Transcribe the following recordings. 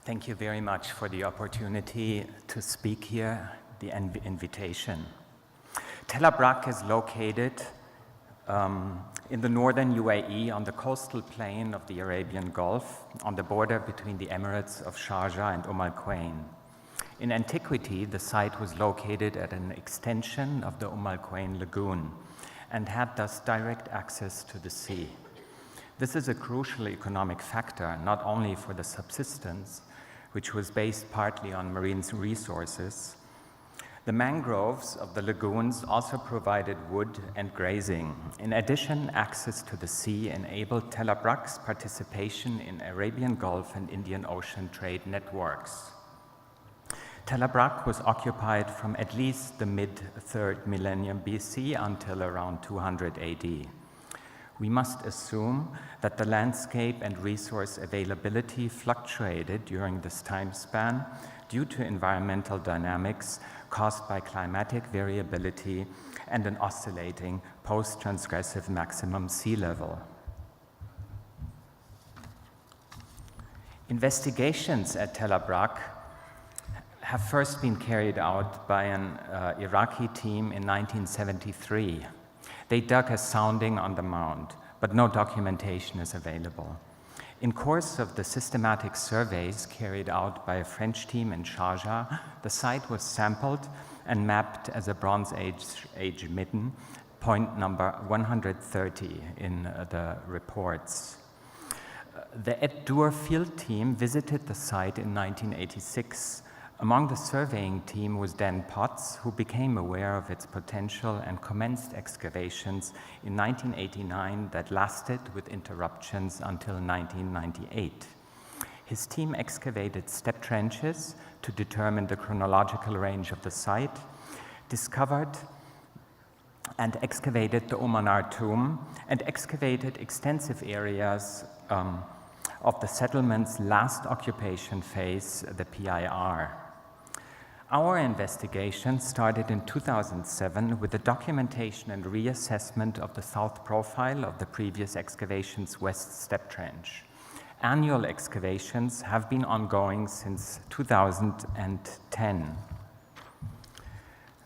Thank you very much for the opportunity to speak here, the invitation. Talib Rock is located in the northern UAE on the coastal plain of the Arabian Gulf, on the border between the Emirates of Sharjah and Al Quwain. In antiquity, the site was located at an extension of the Al Quwain lagoon and had thus direct access to the sea. This is a crucial economic factor, not only for the subsistence, which was based partly on marine resources. The mangroves of the lagoons also provided wood and grazing. In addition, access to the sea enabled Talib Rock's participation in Arabian Gulf and Indian Ocean trade networks. Talib Rock was occupied from at least the mid-3rd millennium BC until around 200 AD. We must assume that the landscape and resource availability fluctuated during this time span due to environmental dynamics caused by climatic variability and an oscillating post-transgressive maximum sea level. Investigations at Talib Rock have first been carried out by an Iraqi team in 1973. They dug a sounding on the mound, but no documentation is available. In course of the systematic surveys carried out by a French team in Sharjah, the site was sampled and mapped as a Bronze Age midden, point number 130 in the reports. The Ed-Dur field team visited the site in 1986. Among the surveying team was Dan Potts, who became aware of its potential and commenced excavations in 1989 that lasted with interruptions until 1998. His team excavated step trenches to determine the chronological range of the site, discovered and excavated the Umanar tomb, and excavated extensive areas of the settlement's last occupation phase, the PIR. Our investigation started in 2007 with the documentation and reassessment of the south profile of the previous excavation's west step trench. Annual excavations have been ongoing since 2010.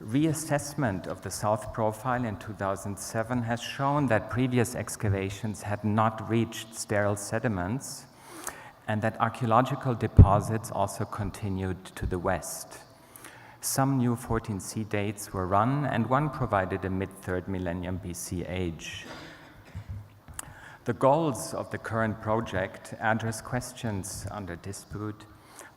Reassessment of the south profile in 2007 has shown that previous excavations had not reached sterile sediments and that archaeological deposits also continued to the west. Some new 14C dates were run, and one provided a mid-3rd millennium BC age. The goals of the current project address questions under dispute,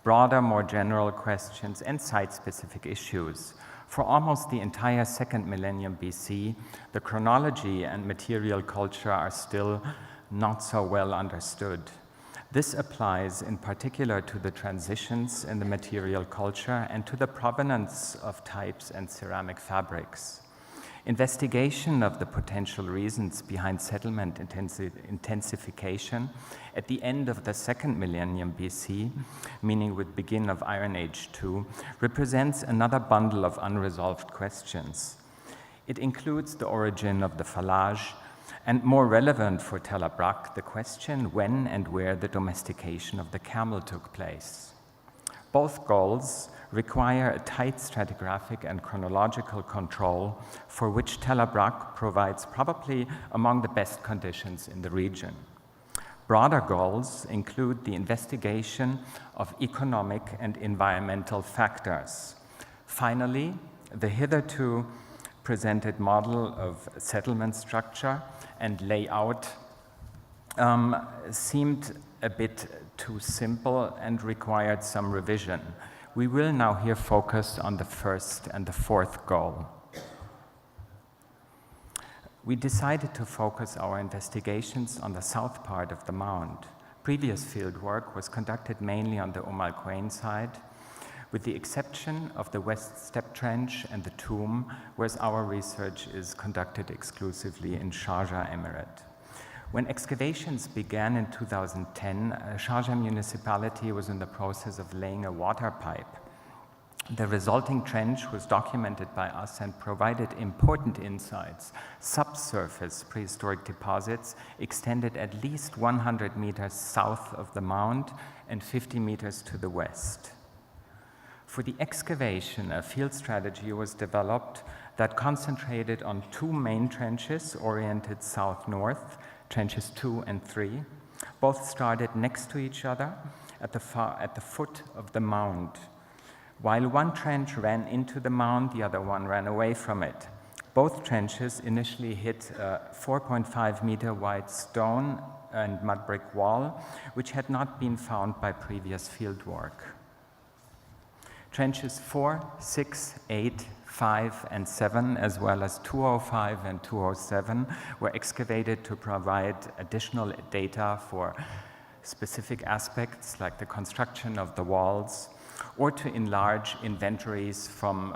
broader, more general questions, and site-specific issues. For almost the entire 2nd millennium BC, the chronology and material culture are still not so well understood. This applies in particular to the transitions in the material culture and to the provenance of types and ceramic fabrics. Investigation of the potential reasons behind settlement intensification at the end of the 2nd millennium BC, meaning with begin of Iron Age II, represents another bundle of unresolved questions. It includes the origin of the falage, and more relevant for Talib Rock, the question when and where the domestication of the camel took place. Both goals require a tight stratigraphic and chronological control for which Talib Rock provides probably among the best conditions in the region. Broader goals include the investigation of economic and environmental factors. Finally, the hitherto presented model of settlement structure and layout seemed a bit too simple and required some revision. We will now here focus on the 1st and the 4th goal. We decided to focus our investigations on the south part of the mound. Previous fieldwork was conducted mainly on the Al Quwain side, with the exception of the west step trench and the tomb, whereas our research is conducted exclusively in Sharjah Emirate. When excavations began in 2010, Sharjah municipality was in the process of laying a water pipe The resulting trench was documented by us and provided important insights. Subsurface prehistoric deposits extended at least 100 meters south of the mound and 50 meters to the west. For the excavation, a field strategy was developed that concentrated on two main trenches oriented south-north, trenches 2 and 3. Both started next to each other at the foot of the mound. While one trench ran into the mound, the other one ran away from it. Both trenches initially hit a 4.5 meter wide stone and mud brick wall, which had not been found by previous field work. Trenches 4, 6, 8, 5, and 7, as well as 205 and 207, were excavated to provide additional data for specific aspects like the construction of the walls, or to enlarge inventories from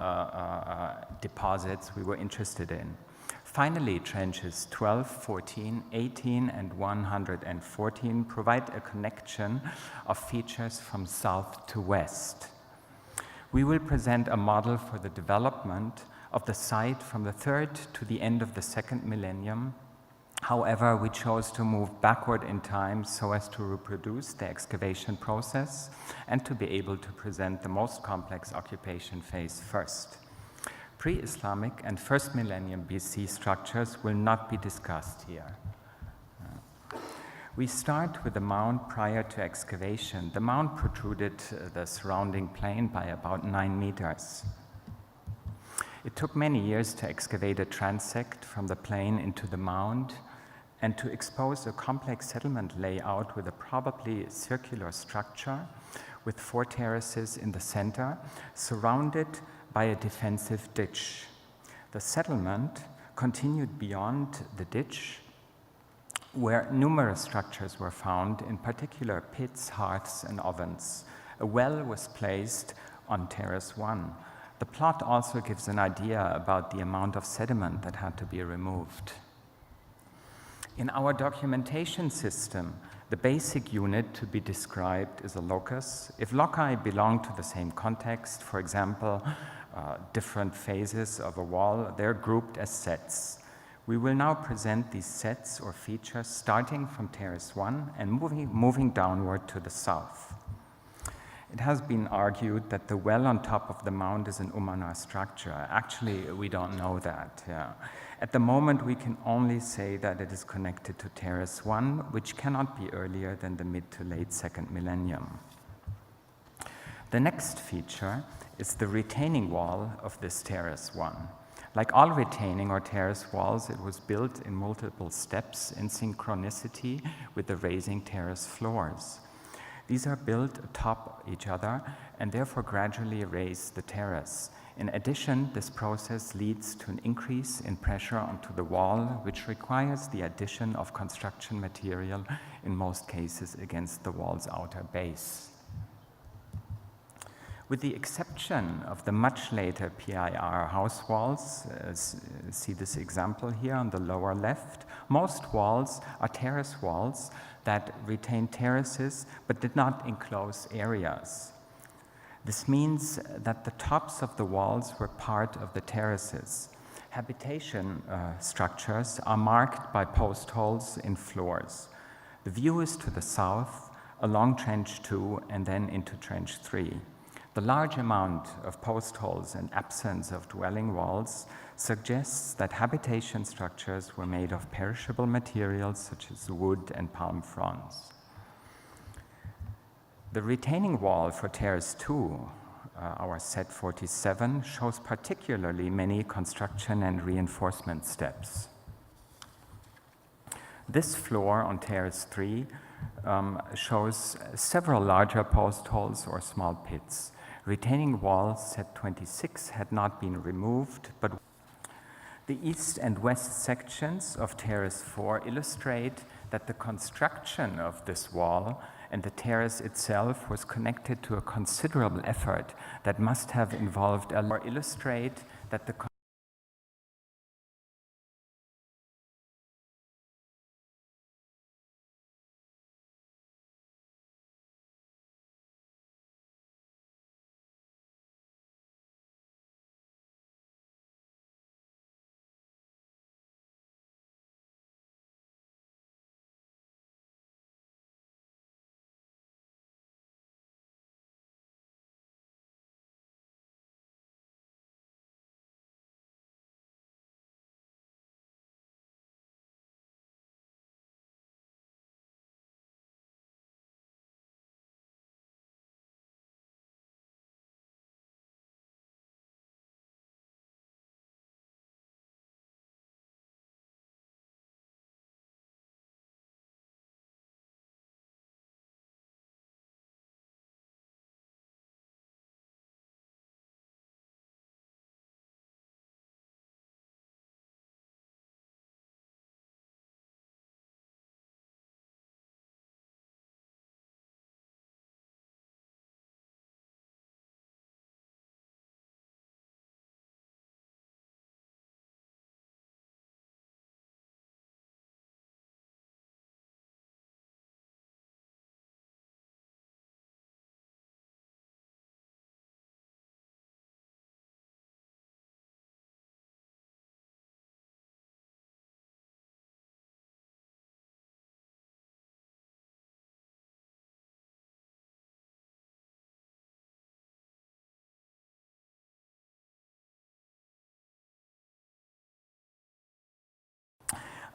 deposits we were interested in. Finally, trenches 12, 14, 18, and 114 provide a connection of features from south to west. We will present a model for the development of the site from the 3rd to the end of the 2nd millennium. However, we chose to move backward in time so as to reproduce the excavation process and to be able to present the most complex occupation phase first. Pre-Islamic and 1st millennium BC structures will not be discussed here. We start with the mound prior to excavation. The mound protruded the surrounding plain by about 9 meters. It took many years to excavate a transect from the plain into the mound and to expose a complex settlement layout with a probably circular structure with 4 terraces in the center, surrounded by a defensive ditch. The settlement continued beyond the ditch, where numerous structures were found, in particular pits, hearths, and ovens. A well was placed on terrace 1. The plot also gives an idea about the amount of sediment that had to be removed. In our documentation system, the basic unit to be described is a locus. If loci belong to the same context, for example, different phases of a wall, they're grouped as sets. We will now present these sets or features starting from terrace 1 and moving downward to the south. It has been argued that the well on top of the mound is an Umanar structure. Actually, we don't know that. Yeah. At the moment, we can only say that it is connected to terrace 1, which cannot be earlier than the mid to late 2nd millennium. The next feature is the retaining wall of this terrace 1. Like all retaining or terrace walls, it was built in multiple steps in synchronicity with the raising terrace floors. These are built atop each other and therefore gradually raise the terrace. In addition, this process leads to an increase in pressure onto the wall, which requires the addition of construction material, in most cases against the wall's outer base. With the exception of the much later PIR house walls, see this example here on the lower left, most walls are terrace walls that retain terraces but did not enclose areas. This means that the tops of the walls were part of the terraces. Habitation structures are marked by post holes in floors. The view is to the south, along Trench 2 and then into Trench 3. The large amount of post holes and absence of dwelling walls suggests that habitation structures were made of perishable materials such as wood and palm fronds. The retaining wall for Terrace 2, our set 47, shows particularly many construction and reinforcement steps. This floor on Terrace 3 shows several larger post holes or small pits. Retaining wall set 26 had not been removed, but the east and west sections of Terrace 4 illustrate that the construction of this wall and the terrace itself was connected to a considerable effort that must have involved illustrate that the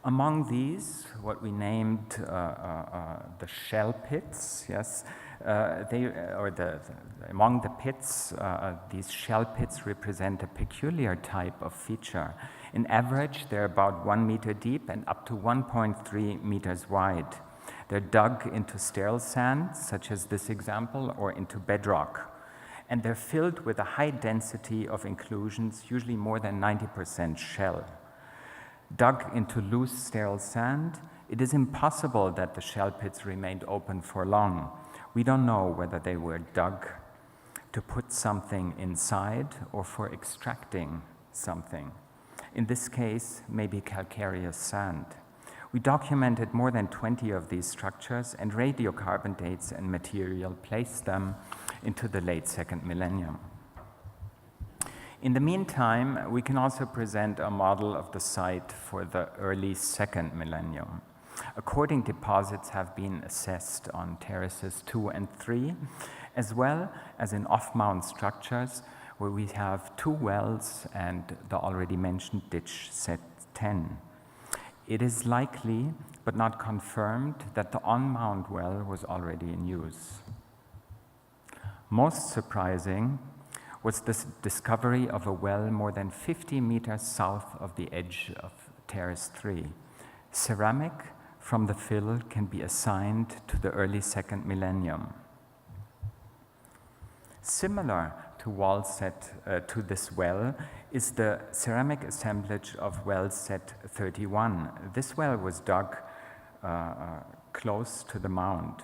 Among these, what we named the shell pits, yes, among the pits, these shell pits represent a peculiar type of feature. In average, they're about 1 meter deep and up to 1.3 meters wide. They're dug into sterile sand, such as this example, or into bedrock. And they're filled with a high density of inclusions, usually more than 90% shell. Dug into loose, sterile sand, it is impossible that the shell pits remained open for long. We don't know whether they were dug to put something inside or for extracting something. In this case, maybe calcareous sand. We documented more than 20 of these structures, and radiocarbon dates and material placed them into the late second millennium. In the meantime, we can also present a model of the site for the early second millennium. According deposits have been assessed on terraces 2 and 3, as well as in off-mount structures where we have 2 wells and the already mentioned ditch set 10. It is likely, but not confirmed, that the on-mount well was already in use. Most surprising was the discovery of a well more than 50 meters south of the edge of Terrace 3. Ceramic from the fill can be assigned to the early second millennium. Similar to this well is the ceramic assemblage of well set 31. This well was dug close to the mound.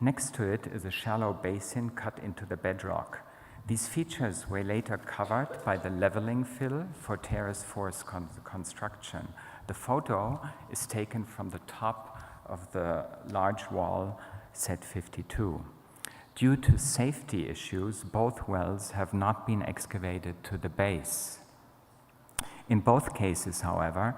Next to it is a shallow basin cut into the bedrock. These features were later covered by the leveling fill for Terrace 4's construction. The photo is taken from the top of the large wall set 52. Due to safety issues, both wells have not been excavated to the base. In both cases, however,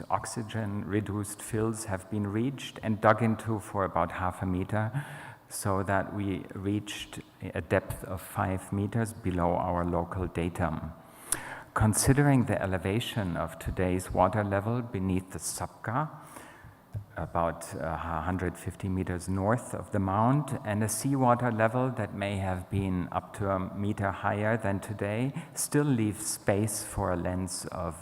oxygen-reduced fills have been reached and dug into for about half a meter, so that we reached a depth of 5 meters below our local datum. Considering the elevation of today's water level beneath the Sapka, about 150 meters north of the mound, and a seawater level that may have been up to 1 meter higher than today, still leaves space for a lens of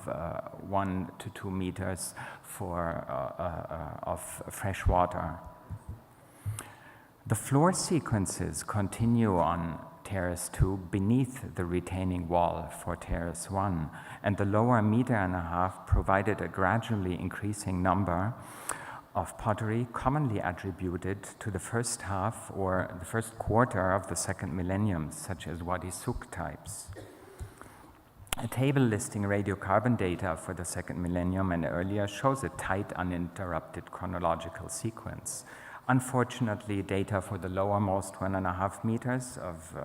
1 to 2 meters of fresh water. The floor sequences continue on Terrace 2 beneath the retaining wall for Terrace 1, and the lower 1.5 meters provided a gradually increasing number of pottery commonly attributed to the first half or the first quarter of the second millennium, such as Wadi Souk types. A table listing radiocarbon data for the second millennium and earlier shows a tight, uninterrupted chronological sequence. Unfortunately, data for the lowermost 1.5 meters of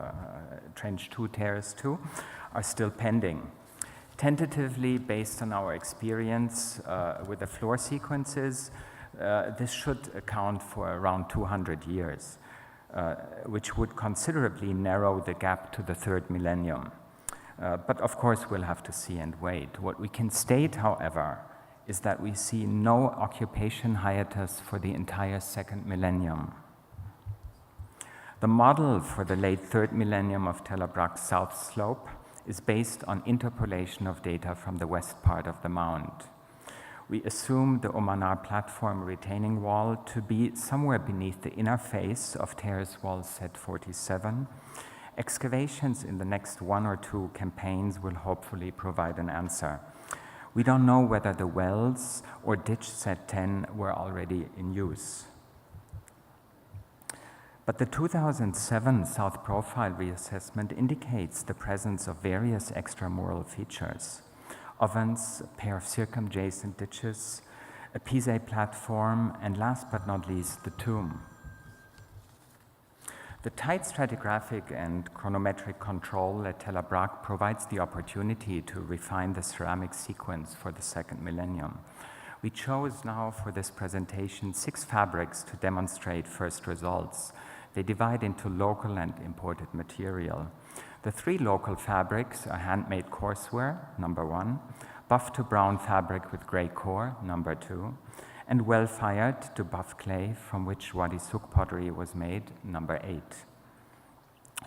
Trench 2, Terrace 2 are still pending. Tentatively, based on our experience with the floor sequences, this should account for around 200 years, which would considerably narrow the gap to the third millennium. But of course, we'll have to see and wait. What we can state, however, is that we see no occupation hiatus for the entire second millennium. The model for the late third millennium of Talib Rock's south slope is based on interpolation of data from the west part of the mound. We assume the Omanar platform retaining wall to be somewhere beneath the inner face of terrace wall set 47. Excavations in the next 1 or 2 campaigns will hopefully provide an answer. We don't know whether the wells or ditch set 10 were already in use. But the 2007 South Profile reassessment indicates the presence of various extramural features. Ovens, a pair of circumjacent ditches, a Pise platform, and last but not least, the tomb. The tight stratigraphic and chronometric control at Talib Rock provides the opportunity to refine the ceramic sequence for the second millennium. We chose now for this presentation 6 fabrics to demonstrate first results. They divide into local and imported material. The 3 local fabrics are handmade courseware, number 1, buff to brown fabric with gray core, number 2, and well-fired to buff clay from which Wadi Souk pottery was made, number 8.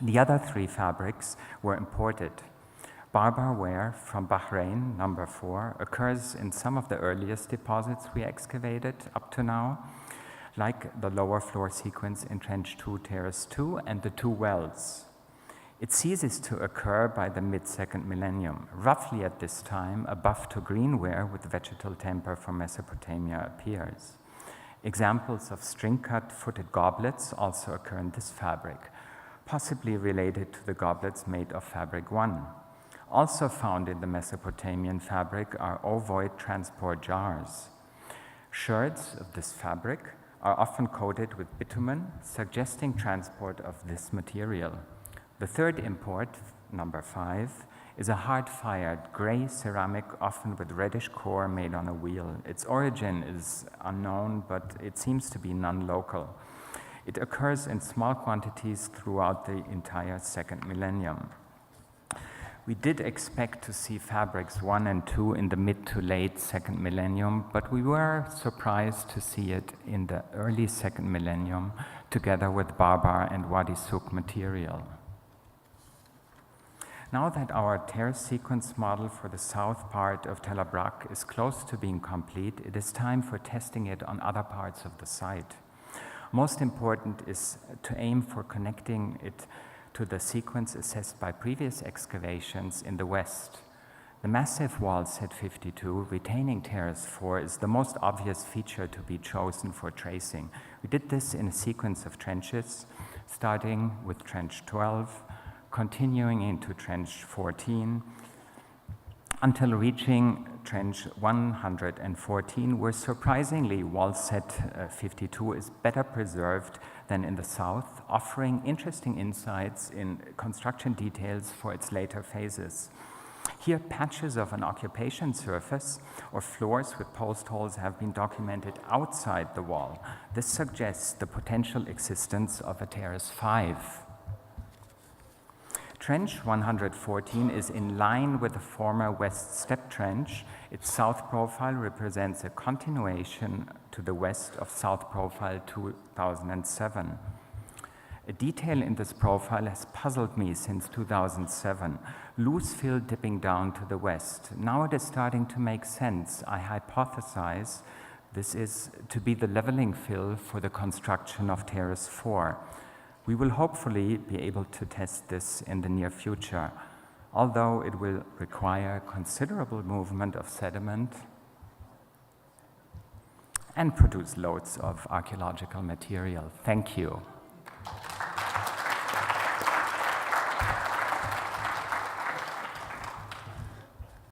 The other 3 fabrics were imported. Barbar ware from Bahrain, number 4, occurs in some of the earliest deposits we excavated up to now, like the lower floor sequence in Trench 2, Terrace 2, and the 2 wells. It ceases to occur by the mid-2nd millennium. Roughly at this time, a buff to green ware with vegetal temper from Mesopotamia appears. Examples of string-cut footed goblets also occur in this fabric, possibly related to the goblets made of fabric 1. Also found in the Mesopotamian fabric are ovoid transport jars. Sherds of this fabric are often coated with bitumen, suggesting transport of this material. The third import, number 5, is a hard-fired gray ceramic, often with reddish core, made on a wheel. Its origin is unknown, but it seems to be non-local. It occurs in small quantities throughout the entire 2nd millennium. We did expect to see fabrics 1 and 2 in the mid to late 2nd millennium, but we were surprised to see it in the early 2nd millennium, together with Barbar and Wadi Souk material. Now that our terrace sequence model for the south part of Talib Rock is close to being complete, it is time for testing it on other parts of the site. Most important is to aim for connecting it to the sequence assessed by previous excavations in the west. The massive wall set 52 retaining terrace 4 is the most obvious feature to be chosen for tracing. We did this in a sequence of trenches, starting with trench 12, continuing into trench 14, until reaching trench 114, where surprisingly wall set 52 is better preserved than in the south, offering interesting insights in construction details for its later phases. Here, patches of an occupation surface or floors with post holes have been documented outside the wall. This suggests the potential existence of a terrace 5. Trench 114 is in line with the former West Step Trench. Its south profile represents a continuation to the west of South Profile 2007. A detail in this profile has puzzled me since 2007. Loose fill dipping down to the west. Now it is starting to make sense. I hypothesize this is to be the leveling fill for the construction of Terrace 4. We will hopefully be able to test this in the near future, although it will require considerable movement of sediment and produce loads of archaeological material. Thank you.